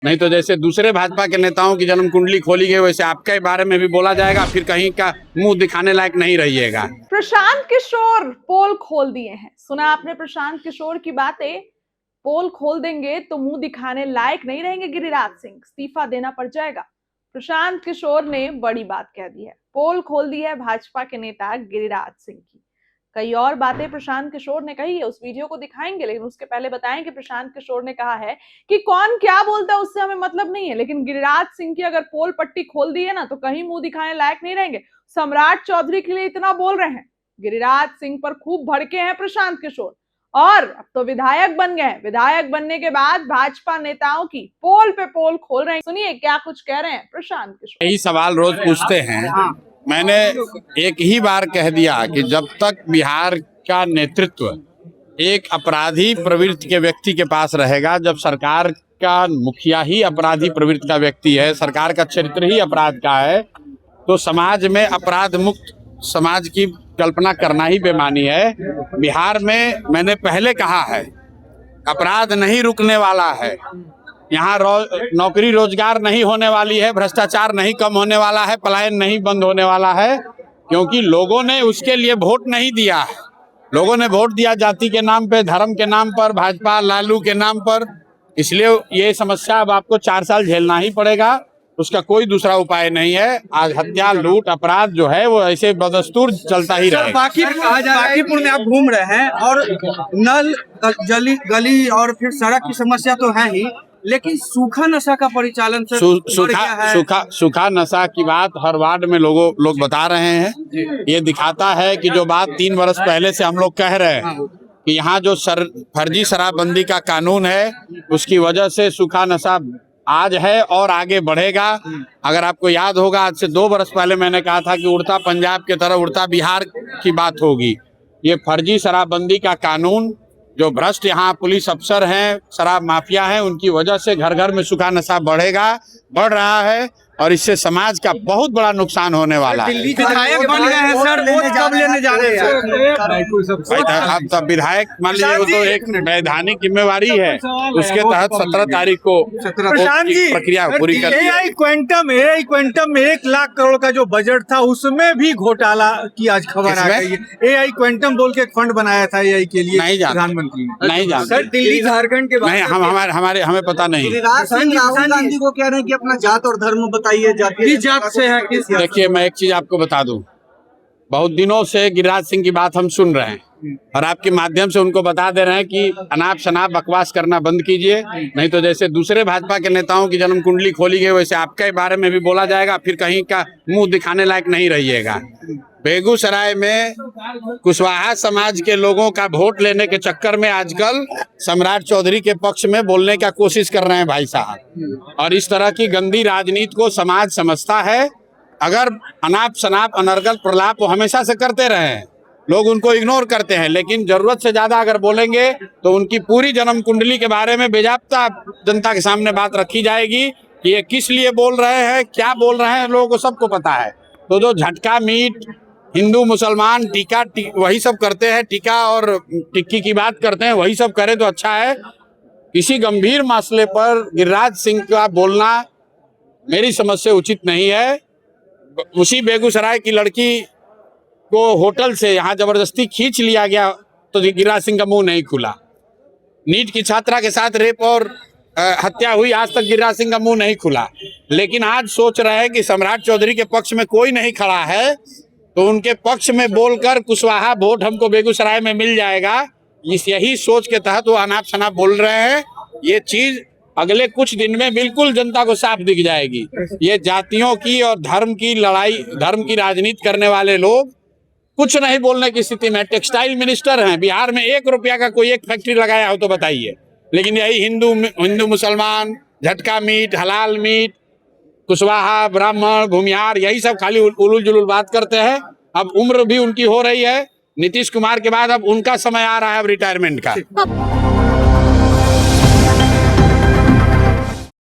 नहीं तो जैसे दूसरे भाजपा के नेताओं की जन्म कुंडली खोली गई वैसे आपके बारे में भी बोला जाएगा, फिर कहीं का मुंह दिखाने लायक नहीं रहिएगा। प्रशांत किशोर पोल खोल दिए हैं। सुना आपने प्रशांत किशोर की बातें। पोल खोल देंगे तो मुंह दिखाने लायक नहीं रहेंगे गिरिराज सिंह, इस्तीफा देना पड़ जाएगा। प्रशांत किशोर ने बड़ी बात कह दी है। पोल खोल दी है भाजपा के नेता गिरिराज सिंह की। कई और बातें प्रशांत किशोर ने कही है, उस वीडियो को दिखाएंगे, लेकिन उसके पहले बताएं कि प्रशांत किशोर ने कहा है कि कौन क्या बोलता है उससे हमें मतलब नहीं है, लेकिन गिरिराज सिंह की अगर पोल पट्टी खोल दी है ना तो कहीं मुंह दिखाने लायक नहीं रहेंगे। सम्राट चौधरी के लिए इतना बोल रहे हैं, गिरिराज सिंह पर खूब भड़के हैं प्रशांत किशोर, और अब तो विधायक बन गए। विधायक बनने के बाद भाजपा नेताओं की पोल पे पोल खोल रहे हैं। सुनिए क्या कुछ कह रहे हैं प्रशांत किशोर। यही सवाल रोज पूछते हैं। मैंने एक ही बार कह दिया कि जब तक बिहार का नेतृत्व एक अपराधी प्रवृत्ति के व्यक्ति के पास रहेगा, जब सरकार का मुखिया ही अपराधी प्रवृत्ति का व्यक्ति है, सरकार का चरित्र ही अपराध का है, तो समाज में अपराध मुक्त समाज की कल्पना करना ही बेमानी है। बिहार में मैंने पहले कहा है, अपराध नहीं रुकने वाला है, यहाँ नौकरी रोजगार नहीं होने वाली है, भ्रष्टाचार नहीं कम होने वाला है, पलायन नहीं बंद होने वाला है, क्योंकि लोगों ने उसके लिए वोट नहीं दिया है। लोगों ने वोट दिया जाति के नाम पे, धर्म के नाम पर, भाजपा लालू के नाम पर। इसलिए ये समस्या अब आपको 4 साल झेलना ही पड़ेगा, उसका कोई दूसरा उपाय नहीं है। आज हत्या लूट अपराध जो है वो ऐसे बदस्तूर चलता ही रहेगा। बांकीपुर में आप घूम रहे हैं और नल गली और फिर सड़क की समस्या तो है ही, लेकिन सूखा नशा का परिचालन सूखा नशा की बात हर वार्ड में लोग बता रहे हैं। ये दिखाता है कि जो बात 3 वर्ष पहले से हम लोग कह रहे हैं कि यहाँ जो फर्जी शराबबंदी का कानून है उसकी वजह से सूखा नशा आज है और आगे बढ़ेगा। अगर आपको याद होगा, आज से 2 वर्ष पहले मैंने कहा था कि उड़ता पंजाब की तरह उड़ता बिहार की बात होगी। ये फर्जी शराबबंदी का कानून, जो भ्रष्ट यहाँ पुलिस अफसर हैं, शराब माफिया हैं, उनकी वजह से घर घर में सूखा नशा बढ़ रहा है और इससे समाज का बहुत बड़ा नुकसान होने वाला है। विधायक बन गए हैं सर, वोट कब लेने जा रहे हैं? अब तब विधायक मान लीजिए, वो तो एक वैधानिक जिम्मेवारी है, उसके तहत 17 तारीख को प्रक्रिया पूरी कर। एआई क्वांटम में 1 लाख करोड़ का जो बजट था उसमें भी घोटाला की आज खबर आ गई है। एआई क्वांटम बोल के एक फंड बनाया था एआई के लिए, नहीं प्रधानमंत्री नहीं जानते सर। दिल्ली झारखंड के नहीं, हमें पता नहीं। राहुल गांधी को कह रहे हैं कि अपना जात और धर्म बताइए, किस जात से है, किस। देखिए, मैं एक चीज आपको बता दूं, बहुत दिनों से गिरिराज सिंह की बात हम सुन रहे हैं और आपके माध्यम से उनको बता दे रहे हैं कि अनाप शनाप बकवास करना बंद कीजिए, नहीं तो जैसे दूसरे भाजपा के नेताओं की जन्म कुंडली खोली गई वैसे आपके बारे में भी बोला जाएगा, फिर कहीं का मुंह दिखाने लायक नहीं रहिएगा। बेगूसराय में कुशवाहा समाज के लोगों का वोट लेने के चक्कर में आजकल सम्राट चौधरी के पक्ष में बोलने का कोशिश कर रहे हैं भाई साहब, और इस तरह की गंदी राजनीति को समाज समझता है। अगर अनाप शनाप अनर्गल प्रलाप वो हमेशा से करते रहे हैं, लोग उनको इग्नोर करते हैं, लेकिन जरूरत से ज्यादा अगर बोलेंगे तो उनकी पूरी जन्म कुंडली के बारे में बेजाब्ता जनता के सामने बात रखी जाएगी कि ये किस लिए बोल रहे हैं, क्या बोल रहे हैं, लोगों को सबको पता है। तो जो झटका मीट हिंदू मुसलमान टीका वही सब करते हैं, टीका और टिक्की की बात करते हैं, वही सब करें तो अच्छा है। किसी गंभीर मसले पर गिरिराज सिंह का बोलना मेरी समझ से उचित नहीं है। उसी बेगूसराय की लड़की को होटल से यहाँ जबरदस्ती खींच लिया गया तो गिरिराज सिंह का मुंह नहीं खुला। नीट की छात्रा के साथ रेप और हत्या हुई, आज तक गिरिराज सिंह का मुंह नहीं खुला। लेकिन आज सोच रहे हैं कि सम्राट चौधरी के पक्ष में कोई नहीं खड़ा है तो उनके पक्ष में बोलकर कुशवाहा वोट हमको बेगूसराय में मिल जाएगा, यही सोच के तहत वो अनाप शनाप बोल रहे हैं। ये चीज अगले कुछ दिन में बिल्कुल जनता को साफ दिख जाएगी। ये जातियों की और धर्म की लड़ाई, धर्म की राजनीति करने वाले लोग कुछ नहीं बोलने की स्थिति में। टेक्सटाइल मिनिस्टर हैं, बिहार में 1 रुपया का कोई एक फैक्ट्री लगाया हो तो बताइए, लेकिन यही हिंदू मुसलमान, झटका मीट, हलाल मीट, कुशवाहा, ब्राह्मण, भूमिहार, यही सब खाली उलूल जुलूल बात करते हैं। अब उम्र भी उनकी हो रही है, नीतीश कुमार के बाद अब उनका समय आ रहा है अब रिटायरमेंट का।